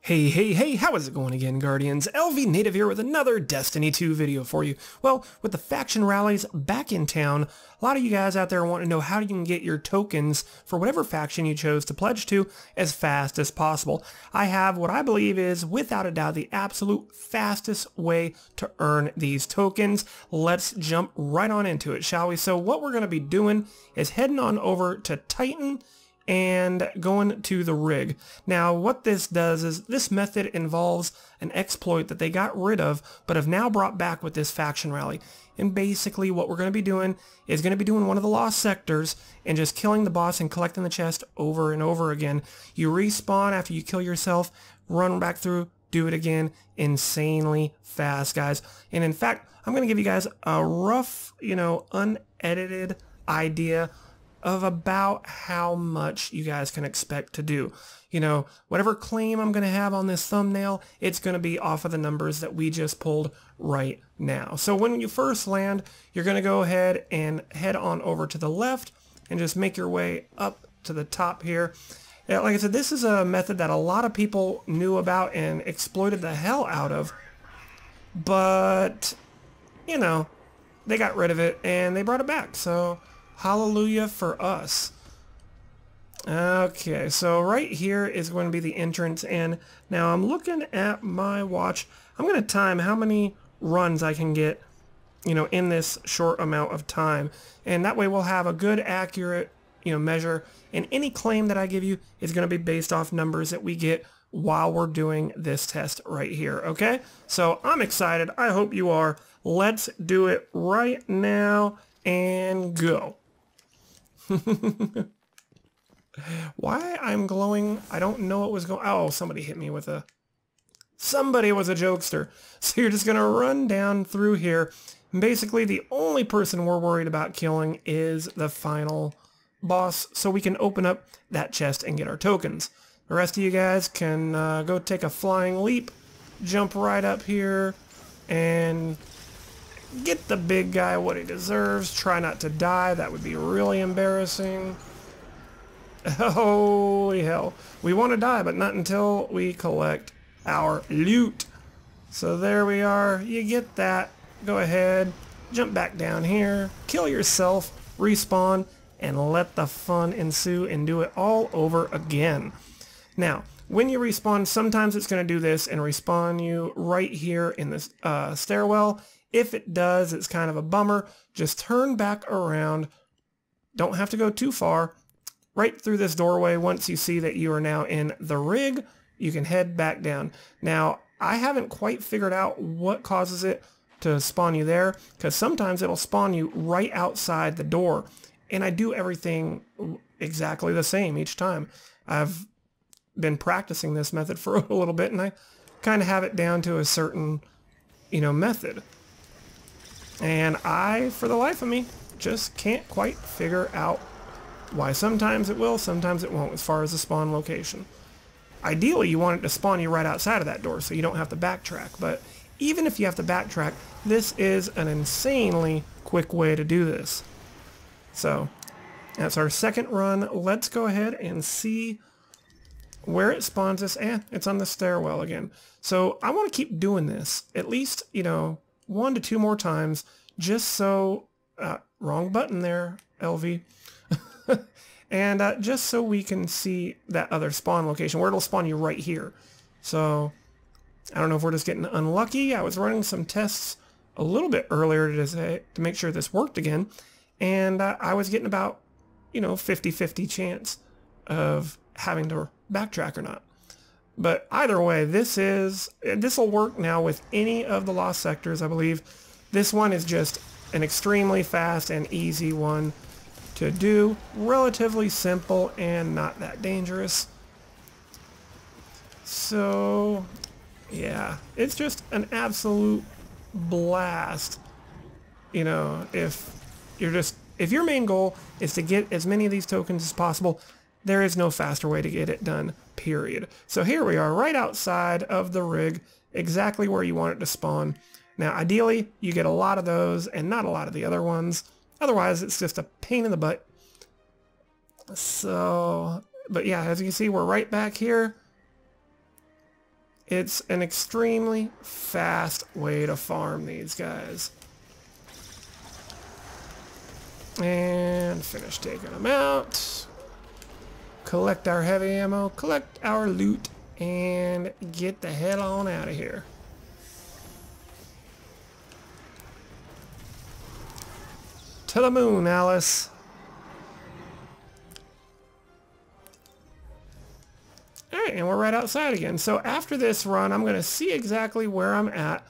Hey, how is it going again, Guardians? LVnative here with another Destiny 2 video for you. Well, with the faction rallies back in town, a lot of you guys out there want to know how you can get your tokens for whatever faction you chose to pledge to as fast as possible. I have what I believe is, without a doubt, the absolute fastest way to earn these tokens. Let's jump right on into it, shall we? So what we're going to be doing is heading on over to Titan and going to the rig. Now what this does is this method involves an exploit that they got rid of but have now brought back with this faction rally. And basically what we're going to be doing is going to be doing one of the lost sectors and just killing the boss and collecting the chest over and over again. You respawn after you kill yourself, run back through, do it again, insanely fast, guys. And in fact, I'm going to give you guys a rough, unedited idea of about how much you guys can expect to do. Whatever claim I'm going to have on this thumbnail, it's going to be off of the numbers that we just pulled right now. So when you first land, you're going to go ahead and head on over to the left and just make your way up to the top here. Like I said, this is a method that a lot of people knew about and exploited the hell out of, but, they got rid of it and they brought it back. So hallelujah for us. Okay, so right here is going to be the entrance, and now I'm looking at my watch. I'm going to time how many runs I can get, in this short amount of time, and that way we'll have a good, accurate, measure, and any claim that I give you is going to be based off numbers that we get while we're doing this test right here, okay? So I'm excited. I hope you are. Let's do it right now and go. Why I'm glowing, I don't know what was going. Oh, somebody hit me with a... Somebody was a jokester. So you're just going to run down through here. Basically, the only person we're worried about killing is the final boss, so we can open up that chest and get our tokens. The rest of you guys can go take a flying leap, jump right up here, and get the big guy what he deserves. Try not to die. That would be really embarrassing. Holy hell. We want to die, but not until we collect our loot. So there we are. You get that. Go ahead. Jump back down here. Kill yourself. Respawn. And let the fun ensue and do it all over again. Now, when you respawn, sometimes it's going to do this and respawn you right here in this stairwell. If it does, it's kind of a bummer. Just turn back around. Don't have to go too far. Right through this doorway, once you see that you are now in the rig, you can head back down. Now, I haven't quite figured out what causes it to spawn you there, because sometimes it'll spawn you right outside the door. And I do everything exactly the same each time. I've been practicing this method for a little bit, and I kind of have it down to a certain, method. And I, for the life of me, just can't quite figure out why. Sometimes it will, sometimes it won't, as far as the spawn location. Ideally, you want it to spawn you right outside of that door, so you don't have to backtrack. But even if you have to backtrack, this is an insanely quick way to do this. So, that's our second run. Let's go ahead and see where it spawns us. It's on the stairwell again. So, I want to keep doing this, at least, 1 to 2 more times, just so, wrong button there, LV, and just so we can see that other spawn location, where it'll spawn you right here. So, I don't know if we're just getting unlucky. I was running some tests a little bit earlier to make sure this worked again, and I was getting about, 50-50 chance of having to backtrack or not. But either way, this will work now with any of the lost sectors, I believe. This one is just an extremely fast and easy one to do. Relatively simple and not that dangerous. So, yeah, it's just an absolute blast. If your main goal is to get as many of these tokens as possible, there is no faster way to get it done, period. So here we are, right outside of the rig, exactly where you want it to spawn. Now, ideally, you get a lot of those and not a lot of the other ones. Otherwise, it's just a pain in the butt. So, but yeah, as you can see, we're right back here. It's an extremely fast way to farm these guys. And finish taking them out. Collect our heavy ammo, collect our loot, and get the hell on out of here. To the moon, Alice. Alright, and we're right outside again. So after this run, I'm going to see exactly where I'm at,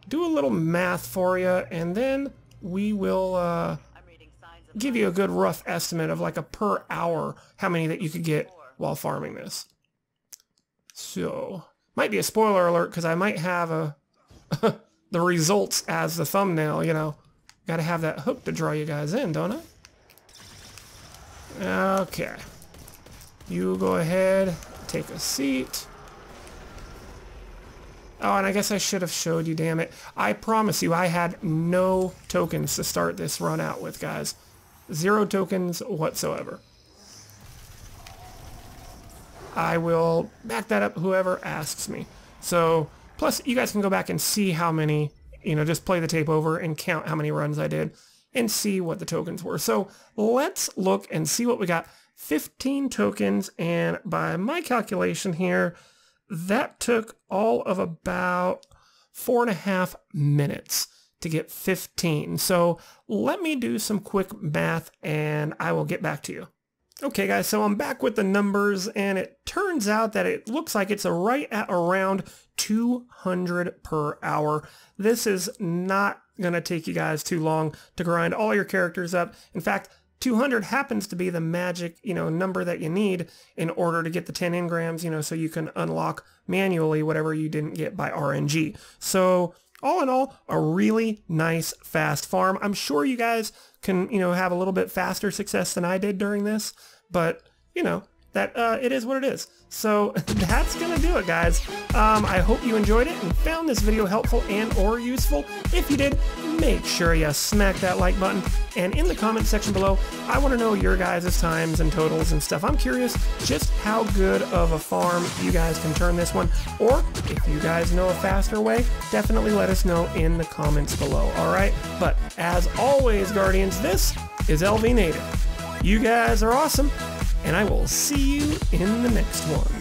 do a little math for you, and then we will give you a good rough estimate of like a per hour how many that you could get while farming this. So, might be a spoiler alert because I might have the results as the thumbnail, you know. Gotta have that hook to draw you guys in, don't I? Okay. You go ahead, take a seat. Oh, and I guess I should have showed you, damn it. I promise you, I had no tokens to start this run out with, guys. 0 tokens whatsoever. I will back that up whoever asks me. So, plus you guys can go back and see how many, you know, just play the tape over and count how many runs I did and see what the tokens were. So let's look and see what we got. 15 tokens, and by my calculation here, that took all of about 4.5 minutes to get 15. So let me do some quick math and I will get back to you. Okay guys, so I'm back with the numbers, and it turns out that it looks like it's right at around 200 per hour. This is not going to take you guys too long to grind all your characters up. In fact, 200 happens to be the magic, you know, number that you need in order to get the 10 engrams, you know, so you can unlock manually whatever you didn't get by RNG. So all in all, a really nice fast farm. I'm sure you guys can, you know, have a little bit faster success than I did during this, but, you know, that it is what it is. So that's gonna do it, guys. I hope you enjoyed it and found this video helpful and or useful. If you did, make sure you smack that like button, and in the comment section below, I want to know your guys' times and totals and stuff. I'm curious just how good of a farm you guys can turn this one, or if you guys know a faster way, definitely let us know in the comments below. Alright, but as always, Guardians, this is LVnative. You guys are awesome, and I will see you in the next one.